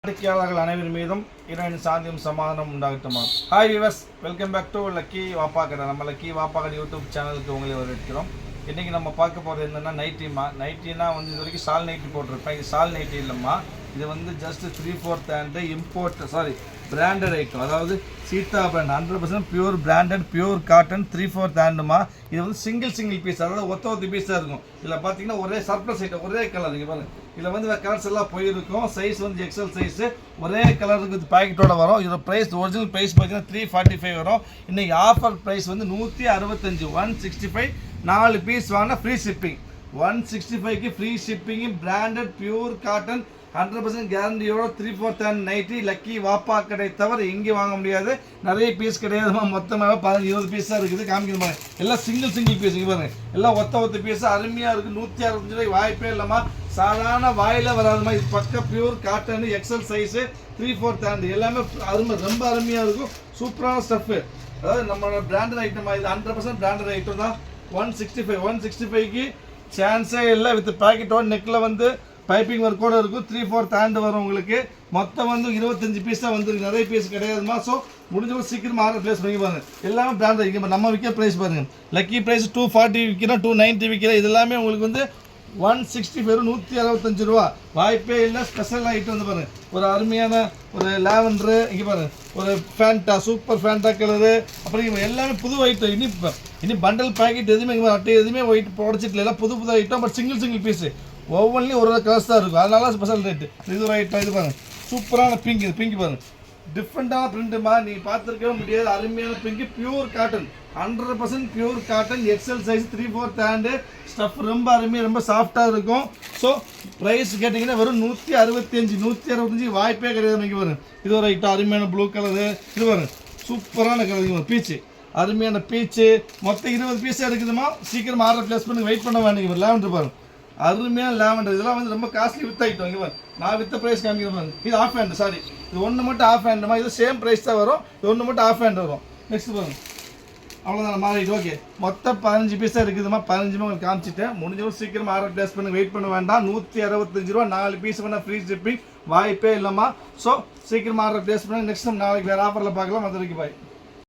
வாடிக்கையாளர்கள் அனைவரும் மீதும் இறைவன் சாந்தியும் சமாதானம் உண்டாகட்டுமா. Hi viewers, welcome back to Lucky Vappa Kadai. நம்ம லக்கி வாப்பா கடை யூடியூப் சேனலுக்கு உங்களை வரவேற்கிறோம். இன்றைக்கி நம்ம பார்க்க போகிறது என்னென்னா நைட்டினா இது வரைக்கும் சால் நைட்டி போட்டிருப்பேன். இது சால் நைட்டி இல்லைம்மா, இது just 3/4 hand import branded item. அதாவது Sita brand 100% pure branded pure cotton 3/4 ஹேண்டுமா. இது சிங்கிள் பீஸ், அதாவது ஒத்த பீஸாக இருக்கும். இதில் பார்த்தீங்கன்னா ஒரே சர்ப்ளஸ் ஐட்டம், ஒரே கலர். இங்கே பாருங்கள், இதில் கலர்ஸ் எல்லாம் போயிருக்கும். சைஸ் எக்ஸல் சைஸு, ஒரே கலருக்கு இது பேக்கெட்டோட வரும். இதோட ப்ரைஸ் ஒரிஜினல் ப்ரைஸ் பார்த்தீங்கன்னா 345 வரும். இன்றைக்கி ஆஃபர் ப்ரைஸ் 165, 165 4 பீஸ் வாங்கினா ஃப்ரீ ஷிப்பிங். 165க்கு free shipping. Branded pure cotton 100% கேரண்டியோட 3/4 hand nighty Lucky Vappa Kadai தவிர எங்கேயும் வாங்க முடியாது. நிறைய பீஸ் கிடையாதுமா, மொத்தமாக 15-20 பீஸ் தான் இருக்குது. காமிக்கணுமா, எல்லாம் சிங்கிள் பீஸ். இங்கே பாருங்க, எல்லாம் ஒத்த பீஸ் அருமையாக இருக்குது. 165 ரூபாய் வாய்ப்பே இல்லைம்மா. சாதாரண வாயில் வராதுமா. இது பக்கம் pure cotton XL size 3/4 hand எல்லாமே ரொம்ப அருமையாக இருக்கும். சூப்பரான ஸ்டஃப்பு. அதாவது நம்மளோட பிராண்டட் ஐட்டமாக இது 100% பிராண்டட் ஐட்டம் தான். 165க்கு சான்ஸே இல்லை. வித் பேக்கெட்டோட நெக்கில் பைப்பிங் ஒர்க்கோடு இருக்கும். 3/4 ஹேண்டு வரும் உங்களுக்கு. மொத்தம் 25 பீஸ் தான் வந்துருக்கு, நிறைய பீஸ் கிடையாதுமா. ஸோ முடிஞ்சவங்க சீக்கிரம் ஆர்டர் ப்ளேஸ் பண்ணி பாருங்க. எல்லாமே பிராண்டட். இங்கே நம்ம விற்கிற ப்ரைஸ் பாருங்கள். லக்கி ப்ரைஸ் 240 விற்கிறோம், 290 விற்கிறோம். இது எல்லாமே உங்களுக்கு 160 வெறும் 165 ரூபா. வாய்ப்பே இல்லை. ஸ்பெஷல் ஐட்டம் பாருங்கள். ஒரு அருமையான ஒரு லேவண்டரு, இங்கே பாருங்கள், ஒரு ஃபேண்டா, சூப்பர் ஃபேண்டா கலரு. அப்புறம் இங்கே எல்லாமே புது ஐட்டம். இனி பண்டல் பேக்கெட் எதுவுமே அட்டை எதுவுமே ஒயிட் உடச்சிட்டு எல்லாம் புது ஐட்டம். பட் சிங்கிள் பீஸு ஒவ்வொன்றிலையும் ஒரு கலர்ஸ் தான் இருக்கும். அதனால ஸ்பெஷல் ரேட்டு. இது ஒரு ஐட்டம். இது பாருங்கள், சூப்பரான பிங்க். இது பிங்க் பாருங்கள், டிஃப்ரெண்ட்டான பிரிண்ட்டுமா, நீங்கள் பார்த்துருக்கவே முடியாது. அருமையான pink, pure cotton 100% pure cotton XL size 3/4 hand. Stuff ரொம்ப அருமையாக ரொம்ப சாஃப்டாக இருக்கும். ஸோ ப்ரைஸ் கேட்டிங்கன்னா வெறும் 165 வாய்ப்பே கிடையாது. நீங்கள் பாருங்கள், இது ஒரு ஐட்டம் அருமையான ப்ளூ கலரு. இது பாருங்கள், சூப்பரான கலர் பீச்சு, அருமையான பீச்சு. மொத்தம் 20 பீஸாக இருக்குதுமா. சீக்கிரம் ஆர்டர் ப்ளேஸ் பண்ணி வெயிட் பண்ண வேண்டிய லேவண்டர் பாருங்கள், அருமையான லேவண்டர். இதெல்லாம் ரொம்ப காஸ்ட்லி வித் ஐட்டம். இங்கே நான் வித்த ப்ரைஸ் காமிக்கிறேன். இது ஆஃப் ஹேண்டு, சாரி, இது ஒன்று மட்டும் ஆஃப் ஹேண்டுமா. இது சேம் ப்ரைஸ் தான் வரும். இது ஒன்று மட்டும் ஆஃப் ஹேண்ட் வரும். நெக்ஸ்ட் பாருங்கள், அவ்வளோதான் மாறிட்டு. ஓகே, மொத்தம் 15 பீஸாக இருக்குதுமா. 15 உங்களுக்கு காமிச்சிட்டேன். முடிஞ்சவங்க சீக்கிரம் ஆர்டர் ப்ளேஸ் பண்ணி வெயிட் பண்ண வேண்டாம். 165 ரூபா 4 பீஸ் வேணால் ஃப்ரீ ஷிப்பிங். வாய்ப்பே இல்லைம்மா. ஸோ சீக்கிரம் ஆர்டர் ப்ளேஸ் பண்ணி நெக்ஸ்ட் நம்ம நாளைக்கு வேறு ஆஃபரில் பார்க்கலாம். அது வரைக்கும் பாய்.